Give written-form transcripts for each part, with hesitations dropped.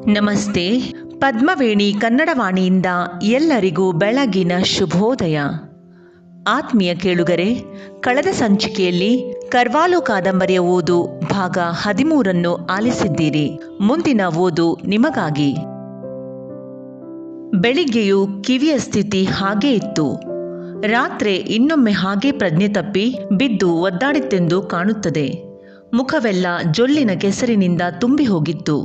ನಮಸ್ತೆ. ಪದ್ಮವೇಣಿ ಕನ್ನಡವಾಣಿಯಿಂದ ಎಲ್ಲರಿಗೂ ಬೆಳಗಿನ ಶುಭೋದಯ. ಆತ್ಮೀಯ ಕೇಳುಗರೆ, ಕಳೆದ ಸಂಚಿಕೆಯಲ್ಲಿ ಕರ್ವಾಲೋ ಕಾದಂಬರಿಯ ಓದು ಭಾಗ 13 ಆಲಿಸಿದ್ದೀರಿ. ಮುಂದಿನ ಓದು ನಿಮಗಾಗಿ. ಬೆಳಿಗ್ಗೆಯೂ ಕಿವಿಯ ಸ್ಥಿತಿ ಹಾಗೇ ಇತ್ತು. ರಾತ್ರಿ ಇನ್ನೊಮ್ಮೆ ಹಾಗೆ ಪ್ರಜ್ಞೆ ತಪ್ಪಿ ಬಿದ್ದು ಒದ್ದಾಡಿತ್ತೆಂದು ಕಾಣುತ್ತದೆ. ಮುಖವೆಲ್ಲ ಜೊಲ್ಲಿನ ಕೆಸರಿನಿಂದ ತುಂಬಿ ಹೋಗಿತ್ತು.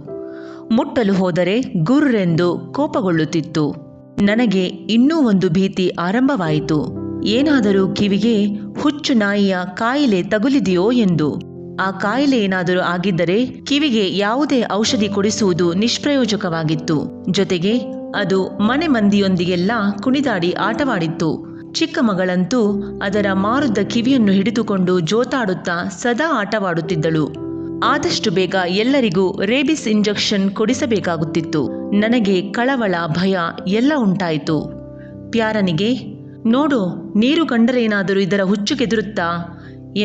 ಮುಟ್ಟಲು ಹೋದರೆ ಗುರ್ರೆಂದು ಕೋಪಗೊಳ್ಳುತ್ತಿತ್ತು. ನನಗೆ ಇನ್ನೂ ಒಂದು ಭೀತಿ ಆರಂಭವಾಯಿತು. ಏನಾದರೂ ಕಿವಿಗೆ ಹುಚ್ಚು ನಾಯಿಯ ಕಾಯಿಲೆ ತಗುಲಿದೆಯೋ ಎಂದು. ಆ ಕಾಯಿಲೆ ಏನಾದರೂ ಆಗಿದ್ದರೆ ಕಿವಿಗೆ ಯಾವುದೇ ಔಷಧಿ ಕೊಡಿಸುವುದು ನಿಷ್ಪ್ರಯೋಜಕವಾಗಿತ್ತು. ಜೊತೆಗೆ ಅದು ಮನೆ ಮಂದಿಯೊಂದಿಗೆಲ್ಲ ಕುಣಿದಾಡಿ ಆಟವಾಡಿತ್ತು. ಚಿಕ್ಕ ಮಗಳಂತೂ ಅದರ ಮಾರುದ್ದ ಕಿವಿಯನ್ನು ಹಿಡಿದುಕೊಂಡು ಜೋತಾಡುತ್ತಾ ಸದಾ ಆಟವಾಡುತ್ತಿದ್ದಳು. ಆದಷ್ಟು ಬೇಗ ಎಲ್ಲರಿಗೂ ರೇಬಿಸ್ ಇಂಜೆಕ್ಷನ್ ಕೊಡಿಸಬೇಕಾಗುತ್ತಿತ್ತು. ನನಗೆ ಕಳವಳ, ಭಯ ಎಲ್ಲ ಉಂಟಾಯಿತು. ಪ್ಯಾರನಿಗೆ, ನೋಡು, ನೀರು ಕಂಡರೇನಾದರೂ ಇದರ ಹುಚ್ಚು ಕೆದರುತ್ತಾ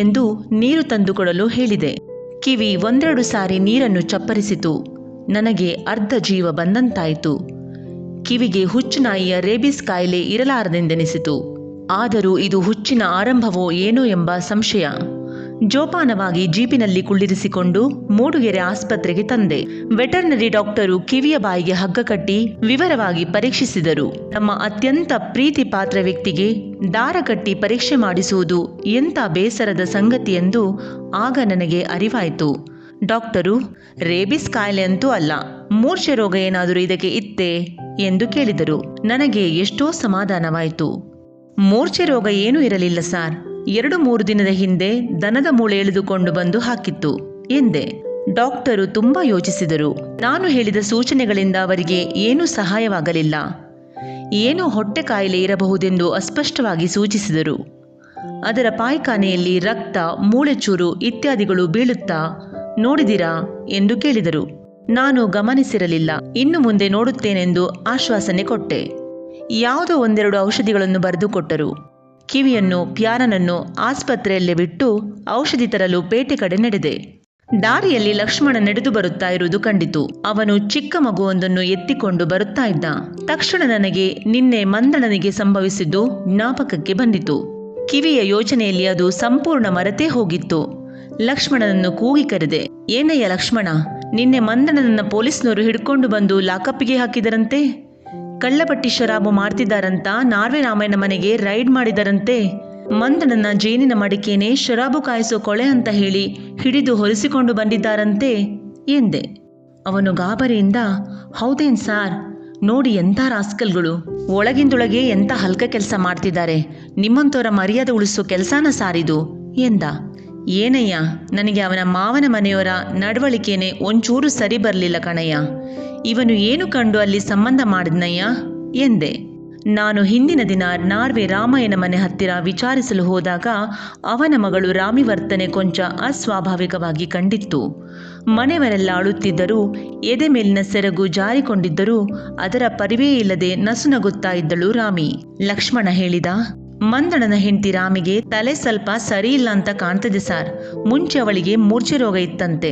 ಎಂದು ನೀರು ತಂದುಕೊಡಲು ಹೇಳಿದೆ. ಕಿವಿ ಒಂದೆರಡು ಸಾರಿ ನೀರನ್ನು ಚಪ್ಪರಿಸಿತು. ನನಗೆ ಅರ್ಧ ಜೀವ ಬಂದಂತಾಯಿತು. ಕಿವಿಗೆ ಹುಚ್ಚು ನಾಯಿಯ ರೇಬಿಸ್ ಕಾಯಿಲೆ ಇರಲಾರದೆಂದೆನಿಸಿತು. ಆದರೂ ಇದು ಹುಚ್ಚಿನ ಆರಂಭವೋ ಏನೋ ಎಂಬ ಸಂಶಯ. ಜೋಪಾನವಾಗಿ ಜೀಪಿನಲ್ಲಿ ಕುಳ್ಳಿರಿಸಿಕೊಂಡು ಮೂಡುಗೆರೆ ಆಸ್ಪತ್ರೆಗೆ ತಂದೆ. ವೆಟರ್ನರಿ ಡಾಕ್ಟರು ಕಿವಿಯ ಬಾಯಿಗೆ ಹಗ್ಗ ಕಟ್ಟಿ ವಿವರವಾಗಿ ಪರೀಕ್ಷಿಸಿದರು. ನಮ್ಮ ಅತ್ಯಂತ ಪ್ರೀತಿ ಪಾತ್ರ ವ್ಯಕ್ತಿಗೆ ದಾರ ಕಟ್ಟಿ ಪರೀಕ್ಷೆ ಮಾಡಿಸುವುದು ಎಂಥ ಬೇಸರದ ಸಂಗತಿ ಎಂದು ಆಗ ನನಗೆ ಅರಿವಾಯಿತು. ಡಾಕ್ಟರು, ರೇಬಿಸ್ ಕಾಯಿಲೆ ಅಂತೂ ಅಲ್ಲ, ಮೂರ್ಛೆ ರೋಗ ಏನಾದರೂ ಇದಕ್ಕೆ ಇತ್ತೇ ಎಂದು ಕೇಳಿದರು. ನನಗೆ ಎಷ್ಟೋ ಸಮಾಧಾನವಾಯಿತು. ಮೂರ್ಛೆ ರೋಗ ಏನೂ ಇರಲಿಲ್ಲ ಸಾರ್. 2-3 ದಿನದ ಹಿಂದೆ ದನದ ಮೂಳೆ ಎಳೆದುಕೊಂಡು ಬಂದು ಹಾಕಿತ್ತು ಎಂದೆ. ಡಾಕ್ಟರು ತುಂಬಾ ಯೋಚಿಸಿದರು. ನಾನು ಹೇಳಿದ ಸೂಚನೆಗಳಿಂದ ಅವರಿಗೆ ಏನೂ ಸಹಾಯವಾಗಲಿಲ್ಲ. ಏನೋ ಹೊಟ್ಟೆ ಕಾಯಿಲೆ ಇರಬಹುದೆಂದು ಅಸ್ಪಷ್ಟವಾಗಿ ಸೂಚಿಸಿದರು. ಅದರ ಪಾಯ್ಖಾನೆಯಲ್ಲಿ ರಕ್ತ, ಮೂಳೆಚೂರು ಇತ್ಯಾದಿಗಳು ಬೀಳುತ್ತಾ ನೋಡಿದಿರಾ ಎಂದು ಕೇಳಿದರು. ನಾನು ಗಮನಿಸಿರಲಿಲ್ಲ. ಇನ್ನು ಮುಂದೆ ನೋಡುತ್ತೇನೆಂದು ಆಶ್ವಾಸನೆ ಕೊಟ್ಟೆ. ಯಾವುದೋ ಒಂದೆರಡು ಔಷಧಿಗಳನ್ನು ಬರೆದುಕೊಟ್ಟರು. ಕಿವಿಯನ್ನು, ಪ್ಯಾರನನ್ನು ಆಸ್ಪತ್ರೆಯಲ್ಲೇ ಬಿಟ್ಟು ಔಷಧಿ ತರಲು ಪೇಟೆ ಕಡೆ ನಡೆದೆ. ದಾರಿಯಲ್ಲಿ ಲಕ್ಷ್ಮಣ ನಡೆದು ಬರುತ್ತಾ ಇರುವುದು ಕಂಡಿತು. ಅವನು ಚಿಕ್ಕ ಮಗುವೊಂದನ್ನು ಎತ್ತಿಕೊಂಡು ಬರುತ್ತಾ ಇದ್ದ. ತಕ್ಷಣ ನನಗೆ ನಿನ್ನೆ ಮಂದಣ್ಣನಿಗೆ ಸಂಭವಿಸಿದ್ದು ಜ್ಞಾಪಕಕ್ಕೆ ಬಂದಿತು. ಕಿವಿಯ ಯೋಚನೆಯಲ್ಲಿ ಅದು ಸಂಪೂರ್ಣ ಮರೆತೇ ಹೋಗಿತ್ತು. ಲಕ್ಷ್ಮಣನನ್ನು ಕೂಗಿ ಕರೆದೆ. ಏನಯ್ಯ ಲಕ್ಷ್ಮಣ, ನಿನ್ನೆ ಮಂದಣ್ಣನನ್ನ ಪೊಲೀಸ್ನವರು ಹಿಡ್ಕೊಂಡು ಬಂದು ಲಾಕಪ್ಪಿಗೆ ಹಾಕಿದರಂತೆ. ಕಳ್ಳಪಟ್ಟಿ ಶರಾಬು ಮಾಡ್ತಿದ್ದಾರಂತ ನಾರ್ವೆ ರಾಮಯ್ಯನ ಮನೆಗೆ ರೈಡ್ ಮಾಡಿದರಂತೆ. ಮಂದಣ್ಣನ ಜೇನಿನ ಮಡಿಕೆನೆ ಶರಾಬು ಕಾಯಿಸೋ ಕೊಳೆ ಅಂತ ಹೇಳಿ ಹಿಡಿದು ಹೊರಿಸಿಕೊಂಡು ಬಂದಿದ್ದಾರಂತೆ ಎಂದೆ. ಅವನು ಗಾಬರಿಯಿಂದ, ಹೌದೇನ್ ಸಾರ್, ನೋಡಿ ಎಂಥ ರಾಸ್ಕಲ್ಗಳು, ಒಳಗಿಂದೊಳಗೆ ಎಂಥ ಹಲ್ಕ ಕೆಲಸ ಮಾಡ್ತಿದ್ದಾರೆ. ನಿಮ್ಮಂಥವರ ಮರ್ಯಾದೆ ಉಳಿಸೋ ಕೆಲಸನ ಸಾರಿದು ಎಂದ. ಏನಯ್ಯ, ನನಗೆ ಅವನ ಮಾವನ ಮನೆಯವರ ನಡವಳಿಕೆನೆ ಒಂಚೂರು ಸರಿ ಬರಲಿಲ್ಲ ಕಣಯ್ಯ. ಇವನು ಏನು ಕಂಡು ಅಲ್ಲಿ ಸಂಬಂಧ ಮಾಡಿದ್ನಯ್ಯ ಎಂದೆ. ನಾನು ಹಿಂದಿನ ದಿನ ನಾರ್ವೆ ರಾಮಯ್ಯನ ಮನೆ ಹತ್ತಿರ ವಿಚಾರಿಸಲು ಹೋದಾಗ ಅವನ ಮಗಳು ರಾಮಿ ವರ್ತನೆ ಕೊಂಚ ಅಸ್ವಾಭಾವಿಕವಾಗಿ ಕಂಡಿತ್ತು. ಮನೆಯವರೆಲ್ಲ ಅಳುತ್ತಿದ್ದರೂ ಎದೆ ಮೇಲಿನ ಸೆರಗು ಜಾರಿಕೊಂಡಿದ್ದರೂ ಅದರ ಪರಿವೇ ಇಲ್ಲದೆ ನಸುನಗುತ್ತಾ ಇದ್ದಳು ರಾಮಿ. ಲಕ್ಷ್ಮಣ ಹೇಳಿದ, ಮಂದಣ್ಣನ ಹೆಂಡತಿ ರಾಮಿಗೆ ತಲೆ ಸ್ವಲ್ಪ ಸರಿ ಇಲ್ಲ ಅಂತ ಕಾಣ್ತದೆ ಸಾರ್. ಮುಂಚೆ ಅವಳಿಗೆ ಮೂರ್ಛೆ ರೋಗ ಇತ್ತಂತೆ,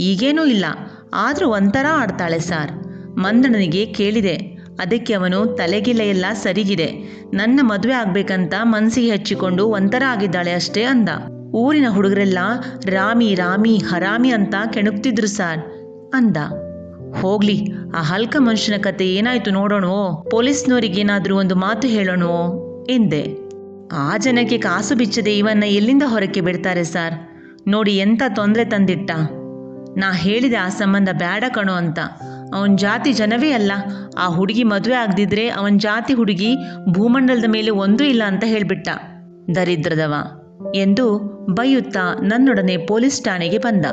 ಈಗೇನೂ ಇಲ್ಲ, ಆದರೂ ಒಂಥರ ಆಡ್ತಾಳೆ ಸಾರ್. ಮಂದಣ್ಣನಿಗೆ ಕೇಳಿದೆ, ಅದಕ್ಕೆ ಅವನು ತಲೆಗಿಲ್ಲ ಎಲ್ಲ ಸರಿಗಿದೆ, ನನ್ನ ಮದುವೆ ಆಗ್ಬೇಕಂತ ಮನಸ್ಸಿಗೆ ಹಚ್ಚಿಕೊಂಡು ಒಂಥರ ಆಗಿದ್ದಾಳೆ ಅಷ್ಟೇ ಅಂದ. ಊರಿನ ಹುಡುಗರೆಲ್ಲ ರಾಮಿ ರಾಮಿ ಹರಾಮಿ ಅಂತ ಕೆಣಕ್ತಿದ್ರು ಸಾರ್ ಅಂದ. ಹೋಗ್ಲಿ, ಆ ಹಲ್ಕ ಮನುಷ್ಯನ ಕತೆ ಏನಾಯ್ತು ನೋಡೋಣವೋ, ಪೊಲೀಸ್ನವರಿಗೇನಾದ್ರೂ ಒಂದು ಮಾತು ಹೇಳೋಣವೋ ಎಂದೆ. ಆ ಜನಕ್ಕೆ ಕಾಸು ಬಿಚ್ಚದೆ ಇವನ್ನ ಎಲ್ಲಿಂದ ಹೊರಕ್ಕೆ ಬಿಡ್ತಾರೆ ಸಾರ್. ನೋಡಿ ಎಂಥ ತೊಂದರೆ ತಂದಿಟ್ಟ. ನಾ ಹೇಳಿದೆ ಆ ಸಂಬಂಧ ಬೇಡ ಕಣೋ ಅಂತ. ಅವನ ಜಾತಿ ಜನವೇ ಅಲ್ಲ. ಆ ಹುಡುಗಿ ಮದುವೆ ಆಗದಿದ್ರೆ ಅವನ ಜಾತಿ ಹುಡುಗಿ ಭೂಮಂಡಲದ ಮೇಲೆ ಒಂದೂ ಇಲ್ಲ ಅಂತ ಹೇಳ್ಬಿಟ್ಟ, ದರಿದ್ರದವ ಎಂದು ಬೈಯುತ್ತಾ ನನ್ನೊಡನೆ ಪೊಲೀಸ್ ಠಾಣೆಗೆ ಬಂದ.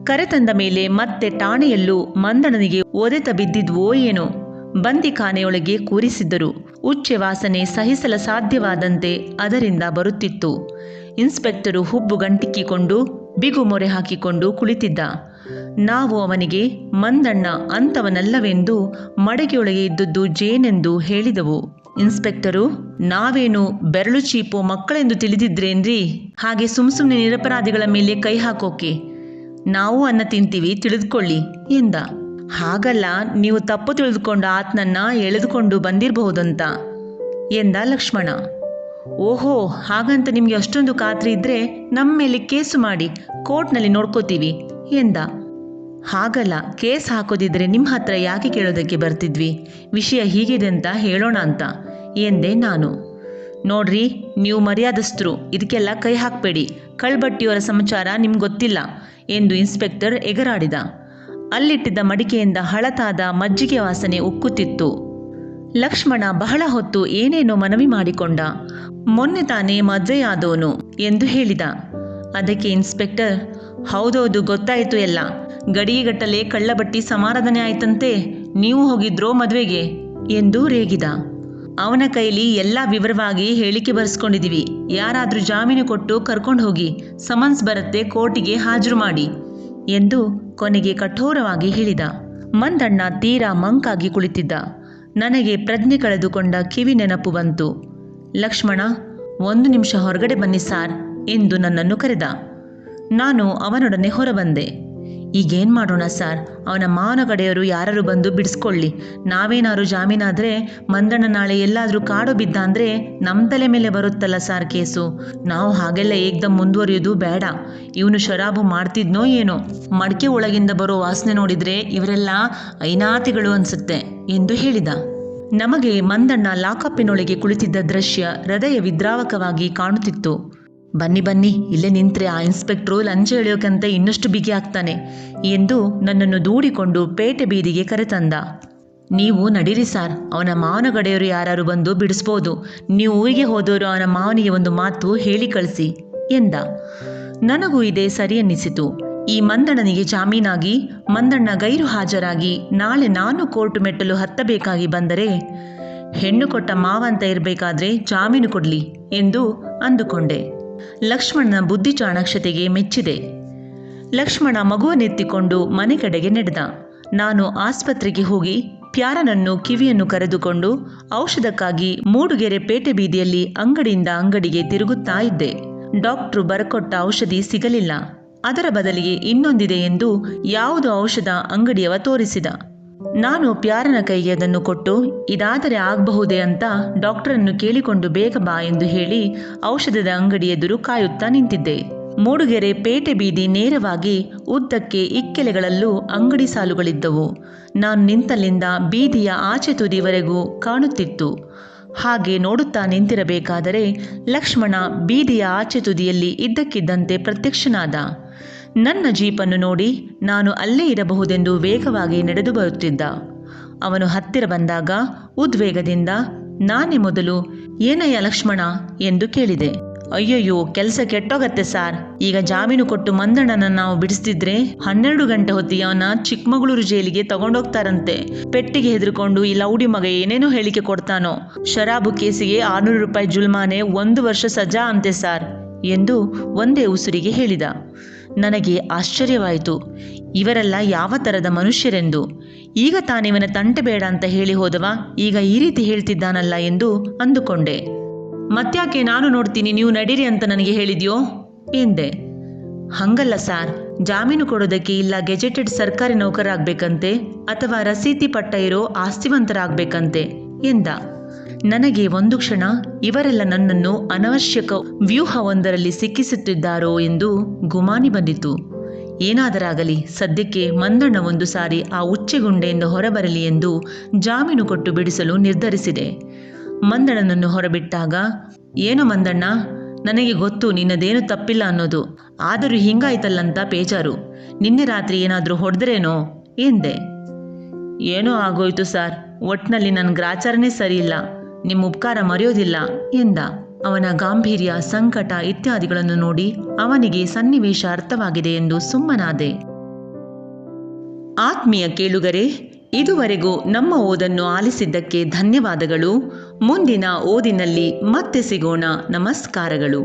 ಕರೆತಂದ ಮೇಲೆ ಮತ್ತೆ ಠಾಣೆಯಲ್ಲೂ ಮಂದಣ್ಣನಿಗೆ ಒದೆತ ಬಿದ್ದಿದ್ವೋ ಏನೋ. ಬಂದಿಖಾನೆಯೊಳಗೆ ಕೂರಿಸಿದ್ದರು. ಉಚ್ಚೆ ವಾಸನೆ ಸಹಿಸಲ ಸಾಧ್ಯವಾದಂತೆ ಅದರಿಂದ ಬರುತ್ತಿತ್ತು. ಇನ್ಸ್ಪೆಕ್ಟರು ಹುಬ್ಬು ಗಂಟಿಕ್ಕಿಕೊಂಡು ಬಿಗು ಮೊರೆ ಹಾಕಿಕೊಂಡು ಕುಳಿತಿದ್ದ. ನಾವು ಅವನಿಗೆ ಮಂದಣ್ಣ ಅಂಥವನಲ್ಲವೆಂದು ಮಡಗೆಯೊಳಗೆ ಇದ್ದದ್ದು ಜೇನೆಂದು ಹೇಳಿದವು. ಇನ್ಸ್ಪೆಕ್ಟರು, ನಾವೇನು ಬೆರಳು ಚೀಪೋ ಮಕ್ಕಳೆಂದು ತಿಳಿದಿದ್ರೇನ್ರಿ? ಹಾಗೆ ಸುಮ್ಸುಮ್ನೆ ನಿರಪರಾಧಿಗಳ ಮೇಲೆ ಕೈ ಹಾಕೋಕೆ. ನಾವು ಅನ್ನ ತಿಂತೀವಿ ತಿಳಿದುಕೊಳ್ಳಿ ಎಂದ. ಹಾಗಲ್ಲ, ನೀವು ತಪ್ಪು ತಿಳಿದುಕೊಂಡು ಆತನನ್ನು ಎಳೆದುಕೊಂಡು ಬಂದಿರಬಹುದಂತ ಎಂದ ಲಕ್ಷ್ಮಣ. ಓಹೋ, ಹಾಗಂತ ನಿಮಗೆ ಅಷ್ಟೊಂದು ಖಾತ್ರಿ ಇದ್ದರೆ ನಮ್ಮ ಮೇಲೆ ಕೇಸು ಮಾಡಿ ಕೋರ್ಟ್ನಲ್ಲಿ ನೋಡ್ಕೋತೀವಿ ಎಂದ. ಹಾಗಲ್ಲ, ಕೇಸ್ ಹಾಕೋದಿದ್ರೆ ನಿಮ್ಮ ಹತ್ರ ಯಾಕೆ ಕೇಳೋದಕ್ಕೆ ಬರ್ತಿದ್ವಿ, ವಿಷಯ ಹೀಗಿದೆ ಅಂತ ಹೇಳೋಣ ಅಂತ ಎಂದೆ ನಾನು. ನೋಡ್ರಿ, ನೀವು ಮರ್ಯಾದಸ್ಥರು, ಇದಕ್ಕೆಲ್ಲ ಕೈ ಹಾಕಬೇಡಿ, ಕಳ್ಬಟ್ಟಿಯವರ ಸಮಾಚಾರ ನಿಮ್ಗೆ ಗೊತ್ತಿಲ್ಲ ಎಂದು ಇನ್ಸ್ಪೆಕ್ಟರ್ ಎಗರಾಡಿದ. ಅಲ್ಲಿಟ್ಟಿದ್ದ ಮಡಿಕೆಯಿಂದ ಹಳತಾದ ಮಜ್ಜಿಗೆ ವಾಸನೆ ಉಕ್ಕುತ್ತಿತ್ತು. ಲಕ್ಷ್ಮಣ ಬಹಳ ಹೊತ್ತು ಏನೇನೋ ಮನವಿ ಮಾಡಿಕೊಂಡ. ಮೊನ್ನೆ ತಾನೇ ಮದುವೆಯಾದವನು ಎಂದು ಹೇಳಿದ. ಅದಕ್ಕೆ ಇನ್ಸ್ಪೆಕ್ಟರ್, ಹೌದೌದು ಗೊತ್ತಾಯಿತು ಎಲ್ಲ, ಗಡಿಗೆಗಟ್ಟಲೆ ಕಳ್ಳಬಟ್ಟಿ ಸಮಾರಾಧನೆ ಆಯ್ತಂತೆ, ನೀವು ಹೋಗಿದ್ರೋ ಮದುವೆಗೆ ಎಂದು ರೇಗಿದ. ಅವನ ಕೈಲಿ ಎಲ್ಲ ವಿವರವಾಗಿ ಹೇಳಿಕೆ ಬರೆಸ್ಕೊಂಡಿದ್ದೀವಿ, ಯಾರಾದರೂ ಜಾಮೀನು ಕೊಟ್ಟು ಕರ್ಕೊಂಡು ಹೋಗಿ, ಸಮನ್ಸ್ ಬರುತ್ತೆ, ಕೋರ್ಟಿಗೆ ಹಾಜರು ಮಾಡಿ ಎಂದು ಕೊನೆಗೆ ಕಠೋರವಾಗಿ ಹೇಳಿದ. ಮಂದಣ್ಣ ತೀರಾ ಮಂಕಾಗಿ ಕುಳಿತಿದ್ದ. ನನಗೆ ಪ್ರಜ್ಞೆ ಕಳೆದುಕೊಂಡ ಕಿವಿ ನೆನಪು ಬಂತು. ಲಕ್ಷ್ಮಣ, 1 ನಿಮಿಷ ಹೊರಗಡೆ ಬನ್ನಿ ಸಾರ್ ಎಂದು ನನ್ನನ್ನು ಕರೆದ. ನಾನು ಅವನೊಡನೆ ಹೊರಬಂದೆ. ಈಗೇನು ಮಾಡೋಣ ಸಾರ್, ಅವನ ಮಾವನ ಕಡೆಯವರು ಯಾರು ಬಂದು ಬಿಡಿಸ್ಕೊಳ್ಳಿ, ನಾವೇನಾದ್ರು ಜಾಮೀನಾದರೆ ಮಂದಣ್ಣ ನಾಳೆ ಎಲ್ಲಾದರೂ ಕಾಡು ಬಿದ್ದ ಅಂದರೆ ನಮ್ಮ ತಲೆ ಮೇಲೆ ಬರುತ್ತಲ್ಲ ಸಾರ್ ಕೇಸು. ನಾವು ಹಾಗೆಲ್ಲ ಏಕ್ದಮ್ ಮುಂದುವರಿಯೋದು ಬೇಡ. ಇವನು ಶರಾಬು ಮಾಡ್ತಿದ್ನೋ ಏನೋ, ಮಡಿಕೆ ಒಳಗಿಂದ ಬರೋ ವಾಸನೆ ನೋಡಿದರೆ ಇವರೆಲ್ಲ ಐನಾತಿಗಳು ಅನ್ಸುತ್ತೆ ಎಂದು ಹೇಳಿದ. ನಮಗೆ ಮಂದಣ್ಣ ಲಾಕಪ್ಪಿನೊಳಗೆ ಕುಳಿತಿದ್ದ ದೃಶ್ಯ ಹೃದಯ ವಿದ್ರಾವಕವಾಗಿ ಕಾಣುತ್ತಿತ್ತು. ಬನ್ನಿ ಬನ್ನಿ, ಇಲ್ಲೇ ನಿಂತ್ರೆ ಆ ಇನ್ಸ್ಪೆಕ್ಟ್ರು ಲಂಚ ಎಳೆಯೋಕಂತ ಇನ್ನಷ್ಟು ಬಿಗಿ ಆಗ್ತಾನೆ ಎಂದು ನನ್ನನ್ನು ದೂಡಿಕೊಂಡು ಪೇಟೆ ಬೀದಿಗೆ ಕರೆತಂದ. ನೀವು ನಡೀರಿ ಸಾರ್, ಅವನ ಮಾವನ ಕಡೆಯವರು ಯಾರು ಬಂದು ಬಿಡಿಸ್ಬೋದು, ನೀವು ಊರಿಗೆ ಹೋದವರು ಅವನ ಮಾವನಿಗೆ ಒಂದು ಮಾತು ಹೇಳಿ ಕಳಿಸಿ ಎಂದ. ನನಗೂ ಇದೇ ಸರಿ ಅನ್ನಿಸಿತು. ಈ ಮಂದಣ್ಣನಿಗೆ ಜಾಮೀನಾಗಿ ಮಂದಣ್ಣ ಗೈರು ಹಾಜರಾಗಿ ನಾಳೆ ನಾನು ಕೋರ್ಟ್ ಮೆಟ್ಟಲು ಹತ್ತಬೇಕಾಗಿ ಬಂದರೆ ಹೆಣ್ಣು ಕೊಟ್ಟ ಮಾವ ಅಂತ ಇರಬೇಕಾದ್ರೆ ಜಾಮೀನು ಕೊಡಲಿ ಎಂದು ಅಂದುಕೊಂಡೆ. ಲಕ್ಷ್ಮಣನ ಬುದ್ಧಿ ಚಾಣಾಕ್ಷತೆಗೆ ಮೆಚ್ಚಿದೆ. ಲಕ್ಷ್ಮಣ ಮಗುವನ್ನೆತ್ತಿಕೊಂಡು ಮನೆ ಕಡೆಗೆ ನಡೆದ. ನಾನು ಆಸ್ಪತ್ರೆಗೆ ಹೋಗಿ ಪ್ಯಾರನನ್ನು ಕಿವಿಯನ್ನು ಕರೆದುಕೊಂಡು ಔಷಧಕ್ಕಾಗಿ ಮೂಡುಗೆರೆ ಪೇಟೆ ಬೀದಿಯಲ್ಲಿ ಅಂಗಡಿಯಿಂದ ಅಂಗಡಿಗೆ ತಿರುಗುತ್ತಾ ಇದ್ದೆ. ಡಾಕ್ಟ್ರು ಬರಕೊಟ್ಟ ಔಷಧಿ ಸಿಗಲಿಲ್ಲ. ಅದರ ಬದಲಿಗೆ ಇನ್ನೊಂದಿದೆ ಎಂದು ಯಾವುದು ಔಷಧ ಅಂಗಡಿಯವ ತೋರಿಸಿದ. ನಾನು ಪ್ಯಾರನ ಕೈಗೆ ಅದನ್ನು ಕೊಟ್ಟು, ಇದಾದರೆ ಆಗಬಹುದೇ ಅಂತ ಡಾಕ್ಟರನ್ನು ಕೇಳಿಕೊಂಡು ಬೇಗ ಬಾ ಎಂದು ಹೇಳಿ ಔಷಧದ ಅಂಗಡಿ ಎದುರು ಕಾಯುತ್ತಾ ನಿಂತಿದ್ದೆ. ಮೂಡುಗೆರೆ ಪೇಟೆ ಬೀದಿ ನೇರವಾಗಿ ಉದ್ದಕ್ಕೆ ಇಕ್ಕೆಲೆಗಳಲ್ಲೂ ಅಂಗಡಿ ಸಾಲುಗಳಿದ್ದವು. ನಾನು ನಿಂತಲ್ಲಿಂದ ಬೀದಿಯ ಆಚೆ ತುದಿವರೆಗೂ ಕಾಣುತ್ತಿತ್ತು. ಹಾಗೆ ನೋಡುತ್ತಾ ನಿಂತಿರಬೇಕಾದರೆ ಲಕ್ಷ್ಮಣ ಬೀದಿಯ ಆಚೆ ತುದಿಯಲ್ಲಿ ಇದ್ದಕ್ಕಿದ್ದಂತೆ ಪ್ರತ್ಯಕ್ಷನಾದ. ನನ್ನ ಜೀಪನ್ನು ನೋಡಿ ನಾನು ಅಲ್ಲೇ ಇರಬಹುದೆಂದು ವೇಗವಾಗಿ ನಡೆದು ಬರುತ್ತಿದ್ದ. ಅವನು ಹತ್ತಿರ ಬಂದಾಗ ಉದ್ವೇಗದಿಂದ ನಾನೇ ಮೊದಲು ಏನಯ್ಯ ಲಕ್ಷ್ಮಣ ಎಂದು ಕೇಳಿದೆ. ಅಯ್ಯಯ್ಯೋ, ಕೆಲಸ ಕೆಟ್ಟೋಗತ್ತೆ ಸಾರ್, ಈಗ ಜಾಮೀನು ಕೊಟ್ಟು ಮಂದಣ್ಣನ ನಾವು ಬಿಡಿಸ್ತಿದ್ರೆ 12 ಗಂಟೆ ಹೊತ್ತಿಗೆ ಅವನ ಚಿಕ್ಕಮಗಳೂರು ಜೈಲಿಗೆ ತಗೊಂಡೋಗ್ತಾರಂತೆ. ಪೆಟ್ಟಿಗೆ ಹೆದರ್ಕೊಂಡು ಈ ಲೌಡಿ ಮಗ ಏನೇನೋ ಹೇಳಿಕೆ ಕೊಡ್ತಾನೋ, ಶರಾಬು ಕೇಸಿಗೆ 600 ರೂಪಾಯಿ ಜುಲ್ಮಾನೆ, 1 ವರ್ಷ ಸಜಾ ಅಂತೆ ಸಾರ್ ಎಂದು ಒಂದೇ ಉಸಿರಿಗೆ ಹೇಳಿದ. ನನಗೆ ಆಶ್ಚರ್ಯವಾಯಿತು. ಇವರೆಲ್ಲ ಯಾವ ಥರದ ಮನುಷ್ಯರೆಂದು. ಈಗ ತಾನಿವನ ತಂಟೆ ಬೇಡ ಅಂತ ಹೇಳಿ ಹೋದವ ಈಗ ಈ ರೀತಿ ಹೇಳ್ತಿದ್ದಾನಲ್ಲ ಎಂದು ಅಂದುಕೊಂಡೆ. ಮತ್ತ್ಯಾಕೆ ನಾನು ನೋಡ್ತೀನಿ, ನೀವು ನಡೀರಿ ಅಂತ ನನಗೆ ಹೇಳಿದ್ಯೋ ಎಂದೆ. ಹಂಗಲ್ಲ ಸಾರ್, ಜಾಮೀನು ಕೊಡೋದಕ್ಕೆ ಇಲ್ಲ ಗೆಜೆಟೆಡ್ ಸರ್ಕಾರಿ ನೌಕರಾಗಬೇಕಂತೆ ಅಥವಾ ರಸೀತಿ ಪಟ್ಟ ಇರೋ ಆಸ್ತಿವಂತರಾಗಬೇಕಂತೆ ಎಂದ. ನನಗೆ ಒಂದು ಕ್ಷಣ ಇವರೆಲ್ಲ ನನ್ನನ್ನು ಅನವಶ್ಯಕ ವ್ಯೂಹವೊಂದರಲ್ಲಿ ಸಿಕ್ಕಿಸುತ್ತಿದ್ದಾರೋ ಎಂದು ಗುಮಾನಿ ಬಂದಿತು. ಏನಾದರಾಗಲಿ, ಸದ್ಯಕ್ಕೆ ಮಂದಣ್ಣ ಒಂದು ಸಾರಿ ಆ ಉಚ್ಚೆಗುಂಡೆಯಿಂದ ಹೊರಬರಲಿ ಎಂದು ಜಾಮೀನು ಕೊಟ್ಟು ಬಿಡಿಸಲು ನಿರ್ಧರಿಸಿದೆ. ಮಂದಣ್ಣನನ್ನು ಹೊರಬಿಟ್ಟಾಗ, ಏನು ಮಂದಣ್ಣ, ನನಗೆ ಗೊತ್ತು ನಿನ್ನದೇನು ತಪ್ಪಿಲ್ಲ ಅನ್ನೋದು, ಆದರೂ ಹಿಂಗಾಯ್ತಲ್ಲಂತ ಬೇಜಾರು. ನಿನ್ನೆ ರಾತ್ರಿ ಏನಾದರೂ ಹೊಡೆದ್ರೇನೋ ಎಂದೆ. ಏನೋ ಆಗೋಯ್ತು ಸಾರ್, ಒಟ್ನಲ್ಲಿ ನನ್ನ ಗ್ರಾಚಾರನೇ ಸರಿಯಿಲ್ಲ, ನಿಮ್ಮ ಉಪಕಾರ ಮರೆಯೋದಿಲ್ಲ ಎಂದ. ಅವನ ಗಾಂಭೀರ್ಯ, ಸಂಕಟ ಇತ್ಯಾದಿಗಳನ್ನು ನೋಡಿ ಅವನಿಗೆ ಸನ್ನಿವೇಶ ಅರ್ಥವಾಗಿದೆ ಎಂದು ಸುಮ್ಮನಾದೆ. ಆತ್ಮೀಯ ಕೇಳುಗರೆ, ಇದುವರೆಗೂ ನಮ್ಮ ಓದನ್ನು ಆಲಿಸಿದ್ದಕ್ಕೆ ಧನ್ಯವಾದಗಳು. ಮುಂದಿನ ಓದಿನಲ್ಲಿ ಮತ್ತೆ ಸಿಗೋಣ. ನಮಸ್ಕಾರಗಳು.